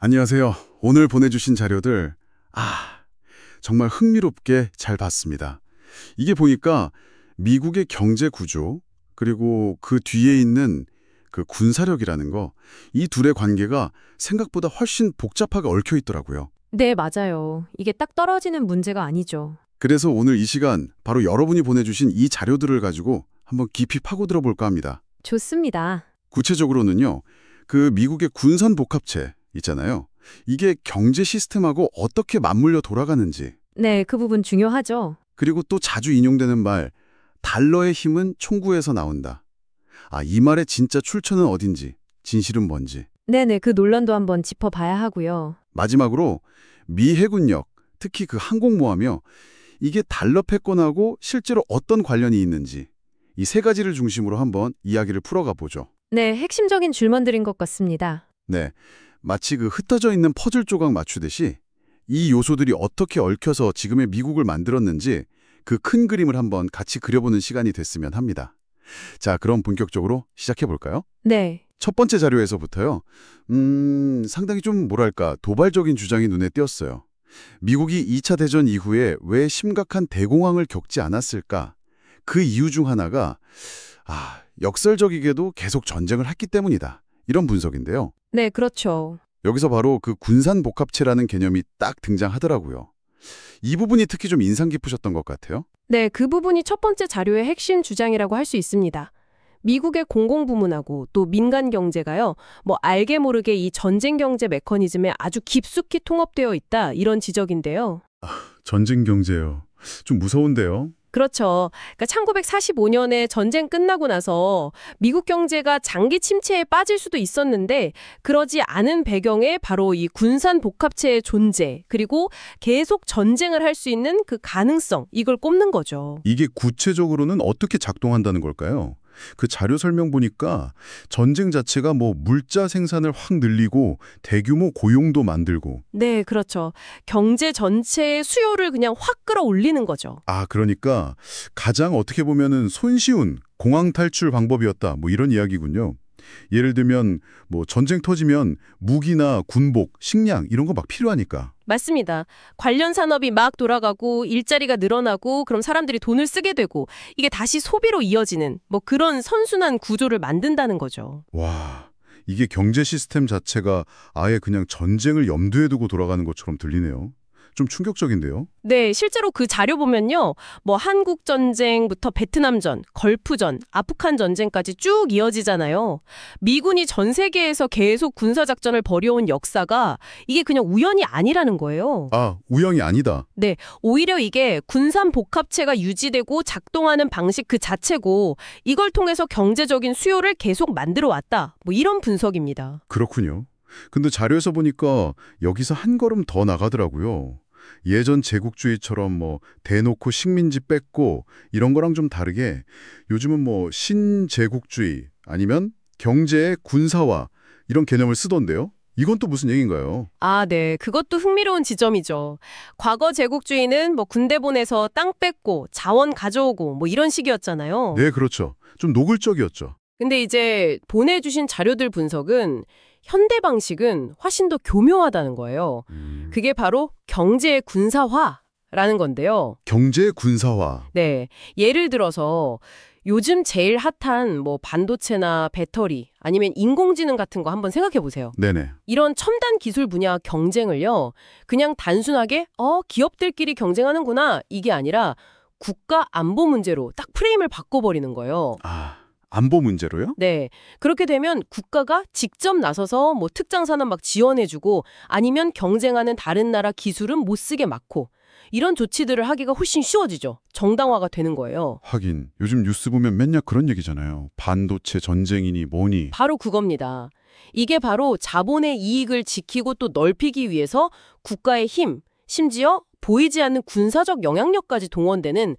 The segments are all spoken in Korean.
안녕하세요. 오늘 보내주신 자료들, 정말 흥미롭게 잘 봤습니다. 이게 보니까 미국의 경제 구조, 그리고 그 뒤에 있는 그 군사력이라는 거, 이 둘의 관계가 생각보다 훨씬 복잡하게 얽혀 있더라고요. 네, 맞아요. 이게 딱 떨어지는 문제가 아니죠. 그래서 오늘 이 시간 바로 여러분이 보내주신 이 자료들을 가지고 한번 깊이 파고들어 볼까 합니다. 좋습니다. 구체적으로는요, 그 미국의 군선 복합체 있잖아요. 이게 경제 시스템하고 어떻게 맞물려 돌아가는지, 네, 그 부분 중요하죠. 그리고 또 자주 인용되는 말, 달러의 힘은 총구에서 나온다. 이 말의 진짜 출처는 어딘지, 진실은 뭔지. 네네, 그 논란도 한번 짚어봐야 하고요. 마지막으로 미 해군력, 특히 그 항공모하며 이게 달러 패권하고 실제로 어떤 관련이 있는지, 이 세 가지를 중심으로 한번 이야기를 풀어가 보죠. 네, 핵심적인 줄만들인 것 같습니다. 네, 마치 그 흩어져 있는 퍼즐 조각 맞추듯이 이 요소들이 어떻게 얽혀서 지금의 미국을 만들었는지 그 큰 그림을 한번 같이 그려보는 시간이 됐으면 합니다. 자, 그럼 본격적으로 시작해 볼까요? 네, 첫 번째 자료에서부터요. 상당히 좀 뭐랄까 도발적인 주장이 눈에 띄었어요. 미국이 2차 대전 이후에 왜 심각한 대공황을 겪지 않았을까? 그 이유 중 하나가 역설적이게도 계속 전쟁을 했기 때문이다. 이런 분석인데요. 네, 그렇죠. 여기서 바로 그 군산 복합체라는 개념이 딱 등장하더라고요. 이 부분이 특히 좀 인상 깊으셨던 것 같아요. 네, 그 부분이 첫 번째 자료의 핵심 주장이라고 할 수 있습니다. 미국의 공공부문하고 또 민간 경제가요, 알게 모르게 이 전쟁 경제 메커니즘에 아주 깊숙이 통합되어 있다, 이런 지적인데요. 전쟁 경제요. 좀 무서운데요. 그렇죠. 그러니까 1945년에 전쟁 끝나고 나서 미국 경제가 장기 침체에 빠질 수도 있었는데 그러지 않은 배경에 바로 이 군산 복합체의 존재 그리고 계속 전쟁을 할 수 있는 그 가능성 이걸 꼽는 거죠. 이게 구체적으로는 어떻게 작동한다는 걸까요? 그 자료 설명 보니까 전쟁 자체가 물자 생산을 확 늘리고 대규모 고용도 만들고. 네, 그렇죠. 경제 전체의 수요를 그냥 확 끌어올리는 거죠. 그러니까 가장 어떻게 보면은 손쉬운 공황 탈출 방법이었다. 이런 이야기군요. 예를 들면 전쟁 터지면 무기나 군복, 식량 이런 거 막 필요하니까. 맞습니다. 관련 산업이 막 돌아가고 일자리가 늘어나고 그럼 사람들이 돈을 쓰게 되고 이게 다시 소비로 이어지는 그런 선순환 구조를 만든다는 거죠. 와, 이게 경제 시스템 자체가 아예 그냥 전쟁을 염두에 두고 돌아가는 것처럼 들리네요. 좀 충격적인데요. 네, 실제로 그 자료 보면요. 한국 전쟁부터 베트남전, 걸프전, 아프간 전쟁까지 쭉 이어지잖아요. 미군이 전 세계에서 계속 군사작전을 벌여온 역사가 이게 그냥 우연이 아니라는 거예요. 우연이 아니다. 네, 오히려 이게 군산 복합체가 유지되고 작동하는 방식 그 자체고 이걸 통해서 경제적인 수요를 계속 만들어 왔다. 이런 분석입니다. 그렇군요. 근데 자료에서 보니까 여기서 한 걸음 더 나가더라고요. 예전 제국주의처럼 대놓고 식민지 뺏고 이런 거랑 좀 다르게 요즘은 신제국주의 아니면 경제의 군사화 이런 개념을 쓰던데요. 이건 또 무슨 얘기인가요? 네. 그것도 흥미로운 지점이죠. 과거 제국주의는 군대 보내서 땅 뺏고 자원 가져오고 이런 식이었잖아요. 네, 그렇죠. 좀 노골적이었죠. 근데 이제 보내주신 자료들 분석은 현대 방식은 훨씬 더 교묘하다는 거예요. 그게 바로 경제의 군사화라는 건데요. 경제의 군사화. 네. 예를 들어서 요즘 제일 핫한 반도체나 배터리 아니면 인공지능 같은 거 한번 생각해 보세요. 네네. 이런 첨단 기술 분야 경쟁을요. 그냥 단순하게 기업들끼리 경쟁하는구나 이게 아니라 국가 안보 문제로 딱 프레임을 바꿔버리는 거예요. 안보 문제로요? 네. 그렇게 되면 국가가 직접 나서서 특정 산업 막 지원해주고 아니면 경쟁하는 다른 나라 기술은 못 쓰게 막고 이런 조치들을 하기가 훨씬 쉬워지죠. 정당화가 되는 거예요. 하긴 요즘 뉴스 보면 맨날 그런 얘기잖아요. 반도체 전쟁이니 뭐니. 바로 그겁니다. 이게 바로 자본의 이익을 지키고 또 넓히기 위해서 국가의 힘, 심지어 보이지 않는 군사적 영향력까지 동원되는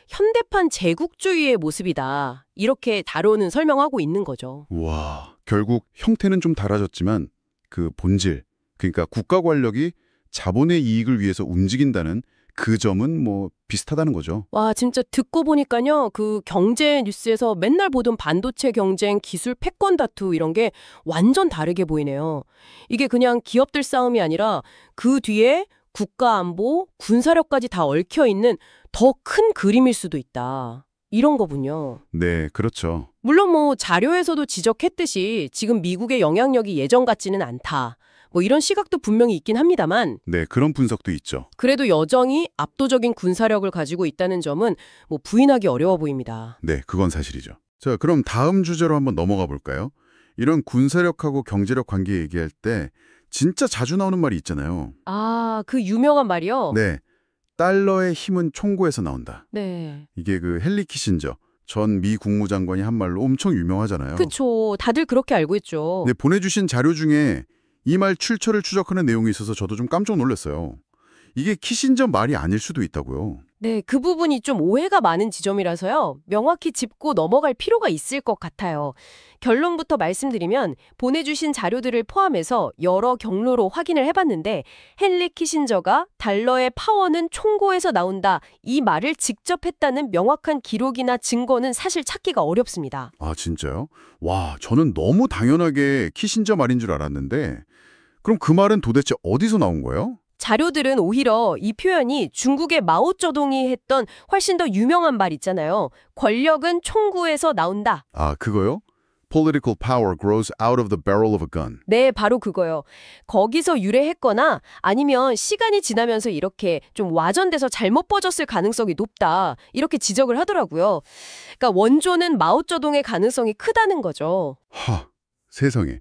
현대판 제국주의의 모습이다. 이렇게 다루는 설명하고 있는 거죠. 와, 결국 형태는 좀 달라졌지만 그 본질, 그러니까 국가 권력이 자본의 이익을 위해서 움직인다는 그 점은 뭐 비슷하다는 거죠. 와, 진짜 듣고 보니까요. 그 경제 뉴스에서 맨날 보던 반도체 경쟁, 기술 패권 다투 이런 게 완전 다르게 보이네요. 이게 그냥 기업들 싸움이 아니라 그 뒤에 국가 안보, 군사력까지 다 얽혀 있는 더 큰 그림일 수도 있다. 이런 거군요. 네, 그렇죠. 물론 뭐 자료에서도 지적했듯이 지금 미국의 영향력이 예전 같지는 않다. 뭐 이런 시각도 분명히 있긴 합니다만 네, 그런 분석도 있죠. 그래도 여전히 압도적인 군사력을 가지고 있다는 점은 뭐 부인하기 어려워 보입니다. 네, 그건 사실이죠. 자, 그럼 다음 주제로 한번 넘어가 볼까요? 이런 군사력하고 경제력 관계 얘기할 때 진짜 자주 나오는 말이 있잖아요. 아, 그 유명한 말이요? 네, 달러의 힘은 총구에서 나온다. 네. 이게 그 헨리 키신저 전 미 국무장관이 한 말로 엄청 유명하잖아요. 그쵸. 다들 그렇게 알고 있죠. 네, 보내주신 자료 중에 이 말 출처를 추적하는 내용이 있어서 저도 좀 깜짝 놀랐어요. 이게 키신저 말이 아닐 수도 있다고요. 네, 그 부분이 좀 오해가 많은 지점이라서요. 명확히 짚고 넘어갈 필요가 있을 것 같아요. 결론부터 말씀드리면 보내주신 자료들을 포함해서 여러 경로로 확인을 해봤는데 헨리 키신저가 달러의 파워는 총고에서 나온다 이 말을 직접 했다는 명확한 기록이나 증거는 사실 찾기가 어렵습니다. 아, 진짜요? 와, 저는 너무 당연하게 키신저 말인 줄 알았는데 그럼 그 말은 도대체 어디서 나온 거예요? 자료들은 오히려 이 표현이 중국의 마오쩌둥이 했던 훨씬 더 유명한 말 있잖아요. 권력은 총구에서 나온다. 아, 그거요? Political power grows out of the barrel of a gun. 네, 바로 그거요. 거기서 유래했거나 아니면 시간이 지나면서 이렇게 좀 와전돼서 잘못 퍼졌을 가능성이 높다. 이렇게 지적을 하더라고요. 그러니까 원조는 마오쩌둥의 가능성이 크다는 거죠. 하, 세상에.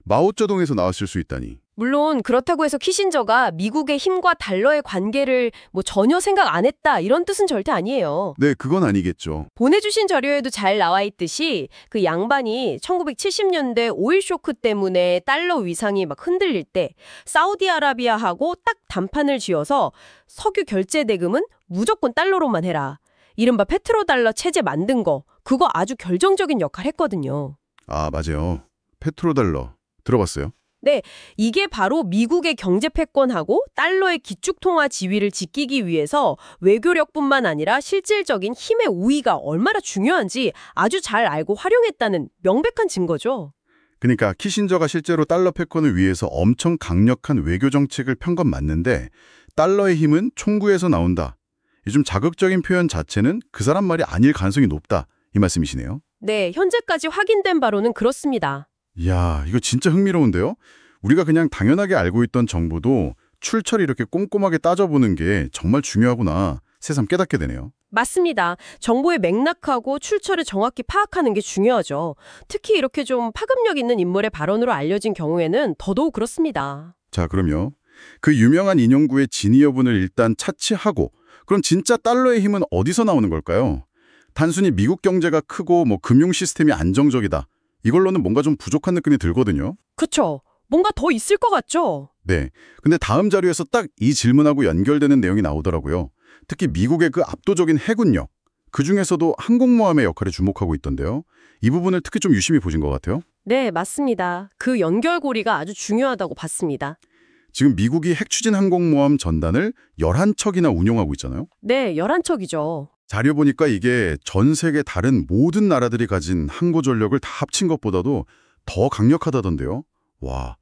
마오쩌둥에서 나왔을 수 있다니. 물론 그렇다고 해서 키신저가 미국의 힘과 달러의 관계를 뭐 전혀 생각 안 했다 이런 뜻은 절대 아니에요. 네, 그건 아니겠죠. 보내주신 자료에도 잘 나와 있듯이 그 양반이 1970년대 오일 쇼크 때문에 달러 위상이 막 흔들릴 때 사우디아라비아하고 딱 단판을 지어서 석유 결제 대금은 무조건 달러로만 해라. 이른바 페트로달러 체제 만든 거 그거 아주 결정적인 역할 했거든요. 아, 맞아요. 페트로달러. 들어봤어요? 네, 이게 바로 미국의 경제 패권하고 달러의 기축통화 지위를 지키기 위해서 외교력뿐만 아니라 실질적인 힘의 우위가 얼마나 중요한지 아주 잘 알고 활용했다는 명백한 증거죠. 그러니까 키신저가 실제로 달러 패권을 위해서 엄청 강력한 외교 정책을 편 건 맞는데 달러의 힘은 총구에서 나온다. 이 좀 자극적인 표현 자체는 그 사람 말이 아닐 가능성이 높다. 이 말씀이시네요. 네, 현재까지 확인된 바로는 그렇습니다. 이야, 이거 진짜 흥미로운데요? 우리가 그냥 당연하게 알고 있던 정보도 출처를 이렇게 꼼꼼하게 따져보는 게 정말 중요하구나 새삼 깨닫게 되네요. 맞습니다. 정보의 맥락하고 출처를 정확히 파악하는 게 중요하죠. 특히 이렇게 좀 파급력 있는 인물의 발언으로 알려진 경우에는 더더욱 그렇습니다. 자, 그럼요. 그 유명한 인용구의 진위 여부를 일단 차치하고 그럼 진짜 달러의 힘은 어디서 나오는 걸까요? 단순히 미국 경제가 크고 뭐 금융 시스템이 안정적이다. 이걸로는 뭔가 좀 부족한 느낌이 들거든요. 그쵸? 뭔가 더 있을 것 같죠? 네. 근데 다음 자료에서 딱 이 질문하고 연결되는 내용이 나오더라고요. 특히 미국의 그 압도적인 해군력, 그중에서도 항공모함의 역할에 주목하고 있던데요. 이 부분을 특히 좀 유심히 보신 것 같아요. 네, 맞습니다. 그 연결고리가 아주 중요하다고 봤습니다. 지금 미국이 핵추진 항공모함 전단을 11척이나 운용하고 있잖아요. 네, 11척이죠. 자료 보니까 이게 전 세계 다른 모든 나라들이 가진 항구 전력을 다 합친 것보다도 더 강력하다던데요. 와,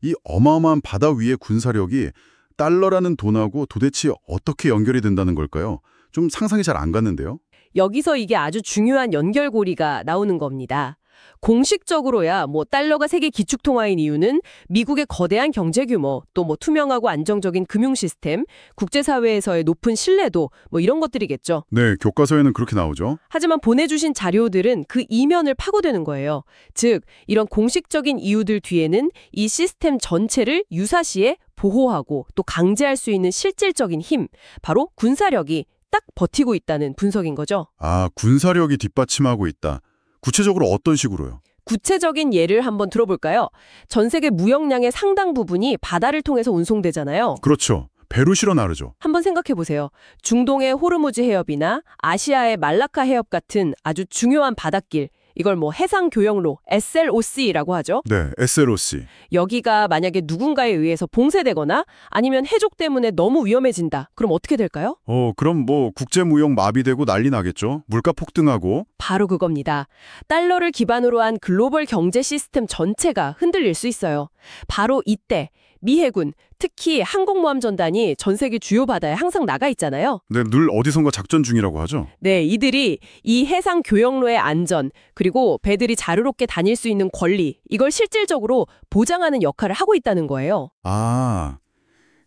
이 어마어마한 바다 위의 군사력이 달러라는 돈하고 도대체 어떻게 연결이 된다는 걸까요? 좀 상상이 잘 안 갔는데요. 여기서 이게 아주 중요한 연결고리가 나오는 겁니다. 공식적으로야 뭐 달러가 세계 기축통화인 이유는 미국의 거대한 경제 규모, 또 뭐 투명하고 안정적인 금융 시스템, 국제사회에서의 높은 신뢰도 뭐 이런 것들이겠죠. 네, 교과서에는 그렇게 나오죠. 하지만 보내주신 자료들은 그 이면을 파고드는 거예요. 즉, 이런 공식적인 이유들 뒤에는 이 시스템 전체를 유사시에 보호하고 또 강제할 수 있는 실질적인 힘, 바로 군사력이 딱 버티고 있다는 분석인 거죠. 아, 군사력이 뒷받침하고 있다. 구체적으로 어떤 식으로요? 구체적인 예를 한번 들어볼까요? 전 세계 무역량의 상당 부분이 바다를 통해서 운송되잖아요. 그렇죠. 배로 실어 나르죠. 한번 생각해 보세요. 중동의 호르무즈 해협이나 아시아의 말라카 해협 같은 아주 중요한 바닷길, 이걸 뭐 해상교역로, SLOC라고 하죠. 네, SLOC. 여기가 만약에 누군가에 의해서 봉쇄되거나 아니면 해적 때문에 너무 위험해진다. 그럼 어떻게 될까요? 그럼 뭐 국제무역 마비되고 난리 나겠죠. 물가 폭등하고. 바로 그겁니다. 달러를 기반으로 한 글로벌 경제 시스템 전체가 흔들릴 수 있어요. 바로 이때 미 해군, 특히 항공모함 전단이 전 세계 주요 바다에 항상 나가 있잖아요. 네, 늘 어디선가 작전 중이라고 하죠. 네, 이들이 이 해상 교역로의 안전, 그리고 배들이 자유롭게 다닐 수 있는 권리, 이걸 실질적으로 보장하는 역할을 하고 있다는 거예요. 아,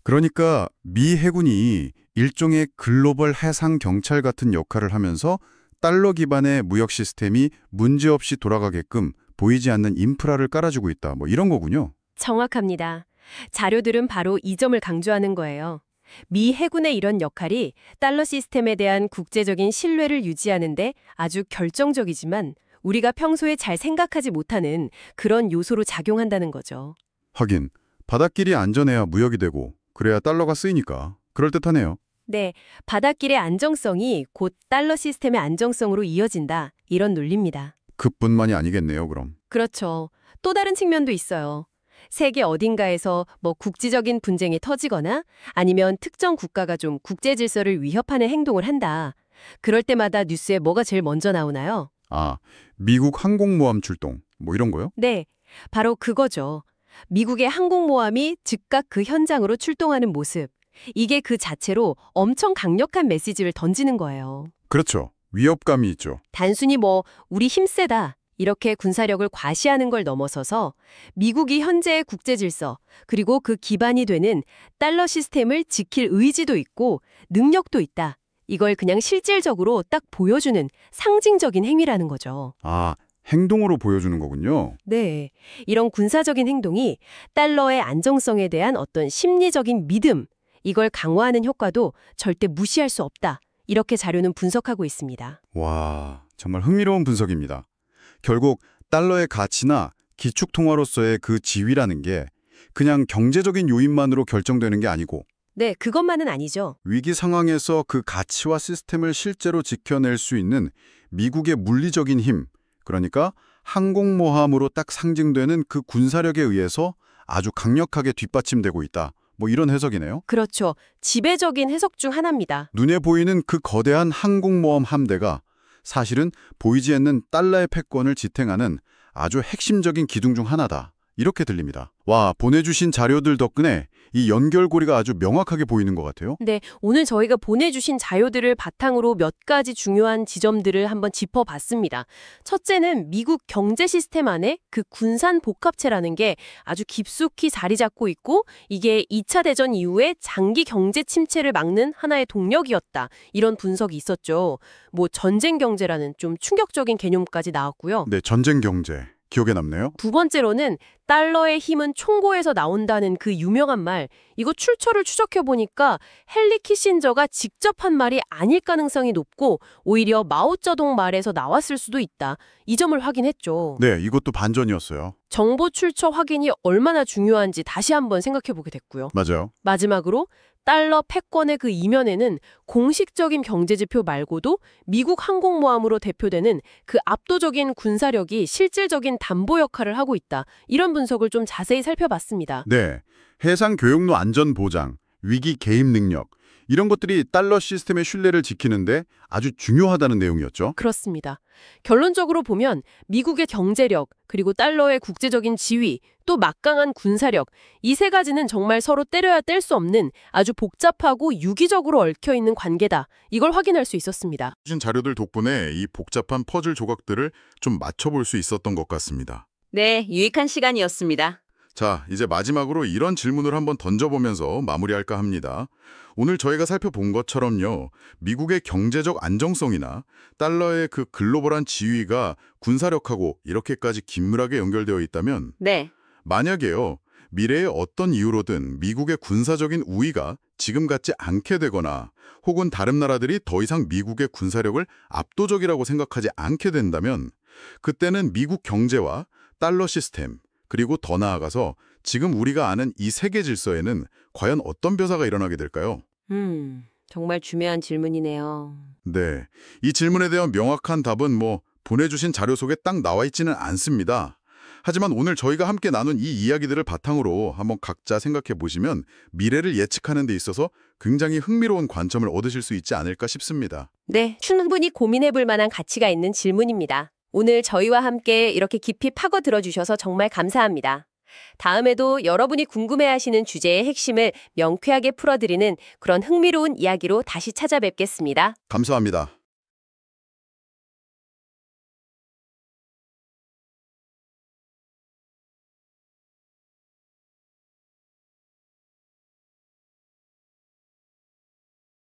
그러니까 미 해군이 일종의 글로벌 해상 경찰 같은 역할을 하면서 달러 기반의 무역 시스템이 문제없이 돌아가게끔 보이지 않는 인프라를 깔아주고 있다. 뭐 이런 거군요. 정확합니다. 자료들은 바로 이 점을 강조하는 거예요. 미 해군의 이런 역할이 달러 시스템에 대한 국제적인 신뢰를 유지하는데 아주 결정적이지만 우리가 평소에 잘 생각하지 못하는 그런 요소로 작용한다는 거죠. 하긴 바닷길이 안전해야 무역이 되고 그래야 달러가 쓰이니까 그럴듯하네요. 네, 바닷길의 안정성이 곧 달러 시스템의 안정성으로 이어진다. 이런 논리입니다. 그뿐만이 아니겠네요, 그럼. 그렇죠. 또 다른 측면도 있어요. 세계 어딘가에서 뭐 국지적인 분쟁이 터지거나 아니면 특정 국가가 좀 국제 질서를 위협하는 행동을 한다. 그럴 때마다 뉴스에 뭐가 제일 먼저 나오나요? 아, 미국 항공모함 출동 뭐 이런 거요? 네, 바로 그거죠. 미국의 항공모함이 즉각 그 현장으로 출동하는 모습. 이게 그 자체로 엄청 강력한 메시지를 던지는 거예요. 그렇죠. 위협감이 있죠. 단순히 뭐 우리 힘세다. 이렇게 군사력을 과시하는 걸 넘어서서 미국이 현재의 국제 질서, 그리고 그 기반이 되는 달러 시스템을 지킬 의지도 있고 능력도 있다. 이걸 그냥 실질적으로 딱 보여주는 상징적인 행위라는 거죠. 아, 행동으로 보여주는 거군요. 네. 이런 군사적인 행동이 달러의 안정성에 대한 어떤 심리적인 믿음, 이걸 강화하는 효과도 절대 무시할 수 없다. 이렇게 자료는 분석하고 있습니다. 와, 정말 흥미로운 분석입니다. 결국 달러의 가치나 기축통화로서의 그 지위라는 게 그냥 경제적인 요인만으로 결정되는 게 아니고 네, 그것만은 아니죠. 위기 상황에서 그 가치와 시스템을 실제로 지켜낼 수 있는 미국의 물리적인 힘, 그러니까 항공모함으로 딱 상징되는 그 군사력에 의해서 아주 강력하게 뒷받침되고 있다. 뭐 이런 해석이네요. 그렇죠. 지배적인 해석 중 하나입니다. 눈에 보이는 그 거대한 항공모함 함대가 사실은 보이지 않는 달러의 패권을 지탱하는 아주 핵심적인 기둥 중 하나다. 이렇게 들립니다. 와, 보내주신 자료들 덕분에 이 연결고리가 아주 명확하게 보이는 것 같아요. 네, 오늘 저희가 보내주신 자료들을 바탕으로 몇 가지 중요한 지점들을 한번 짚어봤습니다. 첫째는 미국 경제 시스템 안에 그 군산 복합체라는 게 아주 깊숙이 자리 잡고 있고 이게 2차 대전 이후에 장기 경제 침체를 막는 하나의 동력이었다. 이런 분석이 있었죠. 뭐 전쟁 경제라는 좀 충격적인 개념까지 나왔고요. 네, 전쟁 경제. 기억에 남네요. 두 번째로는 달러의 힘은 총고에서 나온다는 그 유명한 말, 이거 출처를 추적해보니까 헨리 키신저가 직접 한 말이 아닐 가능성이 높고 오히려 마오쩌둥 말에서 나왔을 수도 있다. 이 점을 확인했죠. 네, 이것도 반전이었어요. 정보 출처 확인이 얼마나 중요한지 다시 한번 생각해보게 됐고요. 맞아요. 마지막으로 달러 패권의 그 이면에는 공식적인 경제지표 말고도 미국 항공모함으로 대표되는 그 압도적인 군사력이 실질적인 담보 역할을 하고 있다. 이런 분석을 좀 자세히 살펴봤습니다. 네, 해상 교역로 안전 보장, 위기 개입 능력 이런 것들이 달러 시스템의 신뢰를 지키는데 아주 중요하다는 내용이었죠. 그렇습니다. 결론적으로 보면 미국의 경제력, 그리고 달러의 국제적인 지위, 또 막강한 군사력, 이 세 가지는 정말 서로 때려야 뗄 수 없는 아주 복잡하고 유기적으로 얽혀있는 관계다. 이걸 확인할 수 있었습니다. 주신 자료들 덕분에 이 복잡한 퍼즐 조각들을 좀 맞춰볼 수 있었던 것 같습니다. 네, 유익한 시간이었습니다. 자, 이제 마지막으로 이런 질문을 한번 던져보면서 마무리할까 합니다. 오늘 저희가 살펴본 것처럼요, 미국의 경제적 안정성이나 달러의 그 글로벌한 지위가 군사력하고 이렇게까지 긴밀하게 연결되어 있다면 네, 만약에요, 미래의 어떤 이유로든 미국의 군사적인 우위가 지금 같지 않게 되거나 혹은 다른 나라들이 더 이상 미국의 군사력을 압도적이라고 생각하지 않게 된다면 그때는 미국 경제와 달러 시스템, 그리고 더 나아가서 지금 우리가 아는 이 세계 질서에는 과연 어떤 변화가 일어나게 될까요? 정말 중요한 질문이네요. 네, 이 질문에 대한 명확한 답은 뭐 보내주신 자료 속에 딱 나와 있지는 않습니다. 하지만 오늘 저희가 함께 나눈 이 이야기들을 바탕으로 한번 각자 생각해 보시면 미래를 예측하는 데 있어서 굉장히 흥미로운 관점을 얻으실 수 있지 않을까 싶습니다. 네, 충분히 고민해 볼 만한 가치가 있는 질문입니다. 오늘 저희와 함께 이렇게 깊이 파고 들어주셔서 정말 감사합니다. 다음에도 여러분이 궁금해하시는 주제의 핵심을 명쾌하게 풀어드리는 그런 흥미로운 이야기로 다시 찾아뵙겠습니다. 감사합니다.